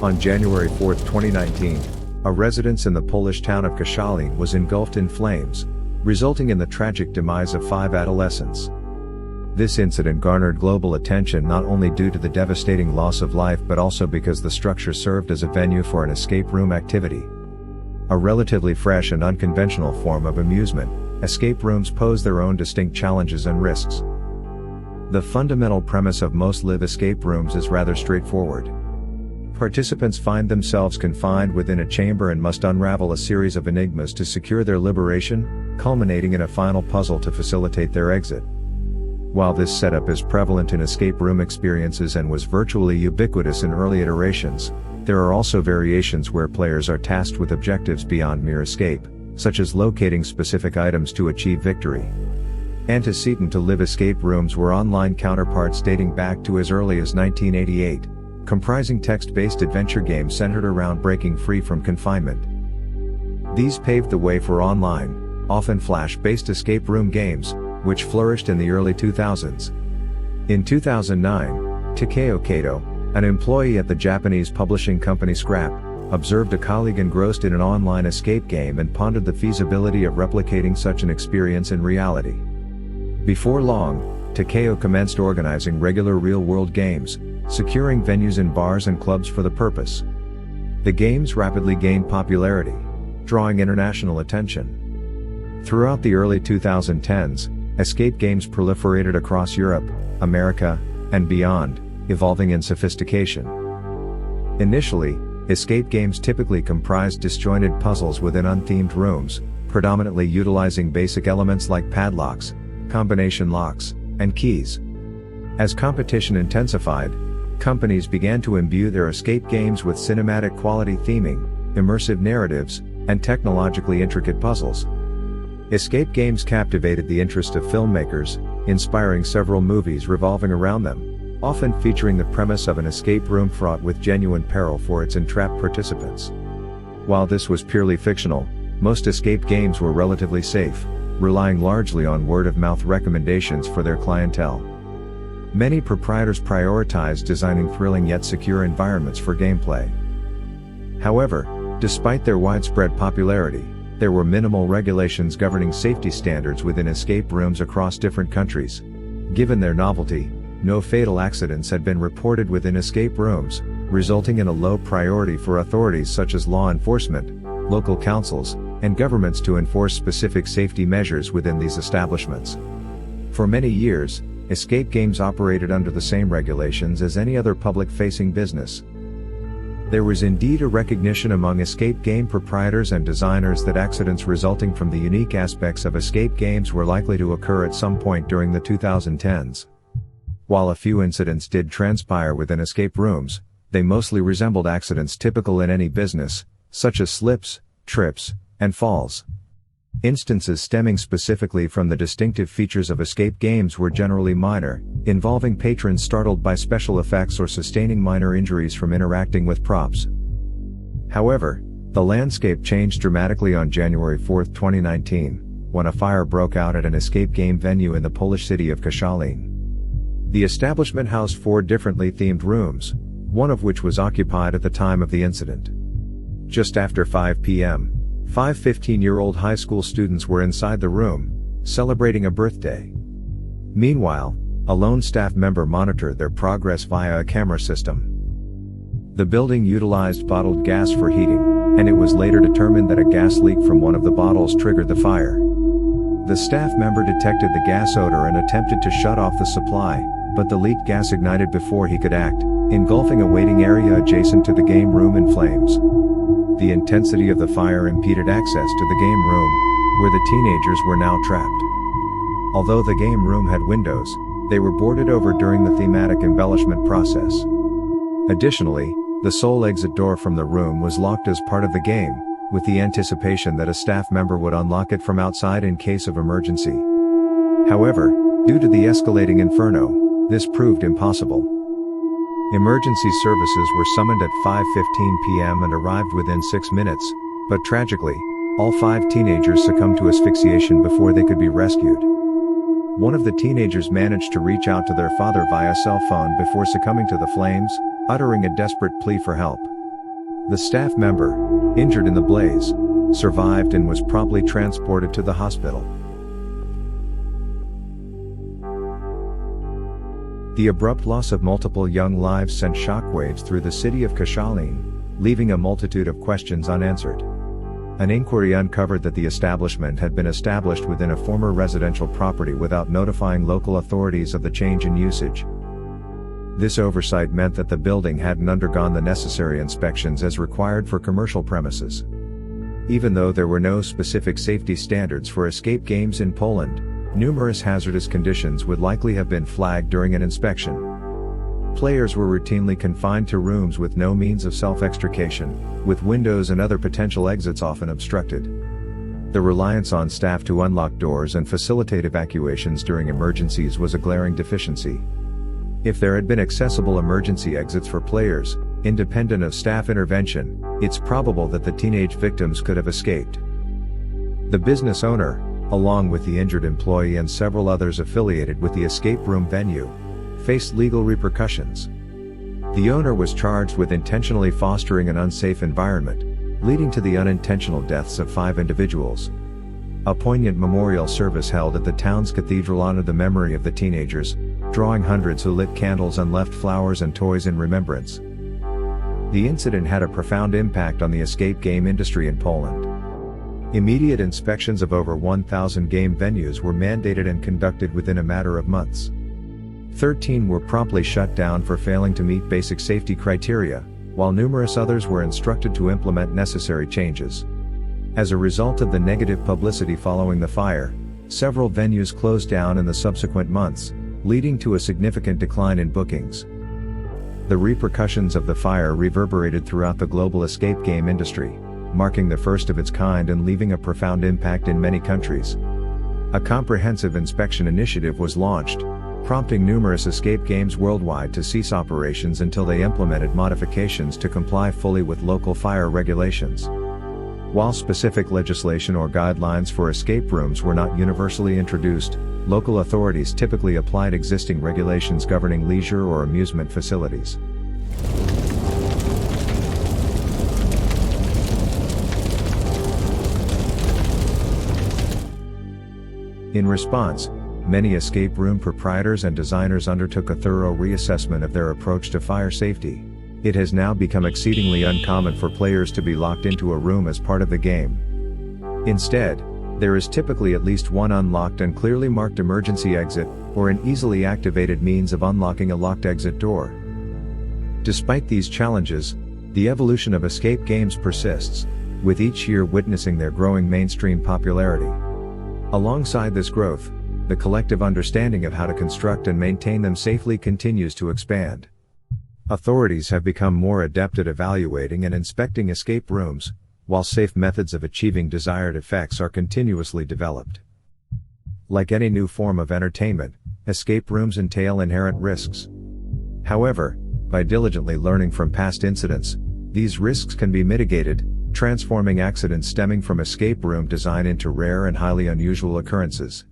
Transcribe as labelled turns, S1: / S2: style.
S1: On January 4, 2019, a residence in the Polish town of Koszalin was engulfed in flames, resulting in the tragic demise of 5 adolescents. This incident garnered global attention not only due to the devastating loss of life but also because the structure served as a venue for an escape room activity. A relatively fresh and unconventional form of amusement, escape rooms pose their own distinct challenges and risks. The fundamental premise of most live escape rooms is rather straightforward. Participants find themselves confined within a chamber and must unravel a series of enigmas to secure their liberation, culminating in a final puzzle to facilitate their exit. While this setup is prevalent in escape room experiences and was virtually ubiquitous in early iterations, there are also variations where players are tasked with objectives beyond mere escape, such as locating specific items to achieve victory. Antecedent to live escape rooms were online counterparts dating back to as early as 1988, comprising text-based adventure games centered around breaking free from confinement. These paved the way for online, often flash-based escape room games, which flourished in the early 2000s. In 2009, Takeo Kato, an employee at the Japanese publishing company Scrap, observed a colleague engrossed in an online escape game and pondered the feasibility of replicating such an experience in reality. Before long, Takeo commenced organizing regular real-world games, securing venues in bars and clubs for the purpose. The games rapidly gained popularity, drawing international attention. Throughout the early 2010s, escape games proliferated across Europe, America, and beyond, evolving in sophistication. Initially, escape games typically comprised disjointed puzzles within unthemed rooms, predominantly utilizing basic elements like padlocks, combination locks, and keys. As competition intensified, companies began to imbue their escape games with cinematic quality theming, immersive narratives, and technologically intricate puzzles. Escape games captivated the interest of filmmakers, inspiring several movies revolving around them, often featuring the premise of an escape room fraught with genuine peril for its entrapped participants. While this was purely fictional, most escape games were relatively safe, relying largely on word-of-mouth recommendations for their clientele. Many proprietors prioritized designing thrilling yet secure environments for gameplay. However, despite their widespread popularity, there were minimal regulations governing safety standards within escape rooms across different countries. Given their novelty, no fatal accidents had been reported within escape rooms, resulting in a low priority for authorities such as law enforcement, local councils, and governments to enforce specific safety measures within these establishments. For many years, escape games operated under the same regulations as any other public-facing business. There was indeed a recognition among escape game proprietors and designers that accidents resulting from the unique aspects of escape games were likely to occur at some point during the 2010s. While a few incidents did transpire within escape rooms, they mostly resembled accidents typical in any business, such as slips, trips, and falls. Instances stemming specifically from the distinctive features of escape games were generally minor, involving patrons startled by special effects or sustaining minor injuries from interacting with props. However, the landscape changed dramatically on January 4, 2019, when a fire broke out at an escape game venue in the Polish city of Koszalin. The establishment housed 4 differently themed rooms, one of which was occupied at the time of the incident. Just after 5 p.m., 5 15-year-old high school students were inside the room, celebrating a birthday. Meanwhile, a lone staff member monitored their progress via a camera system. The building utilized bottled gas for heating, and it was later determined that a gas leak from one of the bottles triggered the fire. The staff member detected the gas odor and attempted to shut off the supply, but the leaked gas ignited before he could act, engulfing a waiting area adjacent to the game room in flames. The intensity of the fire impeded access to the game room, where the teenagers were now trapped. Although the game room had windows, they were boarded over during the thematic embellishment process. Additionally, the sole exit door from the room was locked as part of the game, with the anticipation that a staff member would unlock it from outside in case of emergency. However, due to the escalating inferno, this proved impossible. Emergency services were summoned at 5:15 p.m. and arrived within 6 minutes, but tragically, all 5 teenagers succumbed to asphyxiation before they could be rescued. One of the teenagers managed to reach out to their father via cell phone before succumbing to the flames, uttering a desperate plea for help. The staff member, injured in the blaze, survived and was promptly transported to the hospital. The abrupt loss of multiple young lives sent shockwaves through the city of Koszalin, leaving a multitude of questions unanswered. An inquiry uncovered that the establishment had been established within a former residential property without notifying local authorities of the change in usage. This oversight meant that the building hadn't undergone the necessary inspections as required for commercial premises. Even though there were no specific safety standards for escape games in Poland, numerous hazardous conditions would likely have been flagged during an inspection. Players were routinely confined to rooms with no means of self-extrication, with windows and other potential exits often obstructed. The reliance on staff to unlock doors and facilitate evacuations during emergencies was a glaring deficiency. If there had been accessible emergency exits for players, independent of staff intervention, it's probable that the teenage victims could have escaped. The business owner, along with the injured employee and several others affiliated with the escape room venue, faced legal repercussions. The owner was charged with intentionally fostering an unsafe environment, leading to the unintentional deaths of 5 individuals. A poignant memorial service held at the town's cathedral honored the memory of the teenagers, drawing hundreds who lit candles and left flowers and toys in remembrance. The incident had a profound impact on the escape game industry in Poland. Immediate inspections of over 1,000 game venues were mandated and conducted within a matter of months. 13 were promptly shut down for failing to meet basic safety criteria, while numerous others were instructed to implement necessary changes. As a result of the negative publicity following the fire, several venues closed down in the subsequent months, leading to a significant decline in bookings. The repercussions of the fire reverberated throughout the global escape game industry, marking the first of its kind and leaving a profound impact in many countries. A comprehensive inspection initiative was launched, prompting numerous escape games worldwide to cease operations until they implemented modifications to comply fully with local fire regulations. While specific legislation or guidelines for escape rooms were not universally introduced, local authorities typically applied existing regulations governing leisure or amusement facilities. In response, many escape room proprietors and designers undertook a thorough reassessment of their approach to fire safety. It has now become exceedingly uncommon for players to be locked into a room as part of the game. Instead, there is typically at least one unlocked and clearly marked emergency exit, or an easily activated means of unlocking a locked exit door. Despite these challenges, the evolution of escape games persists, with each year witnessing their growing mainstream popularity. Alongside this growth, the collective understanding of how to construct and maintain them safely continues to expand. Authorities have become more adept at evaluating and inspecting escape rooms, while safe methods of achieving desired effects are continuously developed. Like any new form of entertainment, escape rooms entail inherent risks. However, by diligently learning from past incidents, these risks can be mitigated, transforming accidents stemming from escape room design into rare and highly unusual occurrences.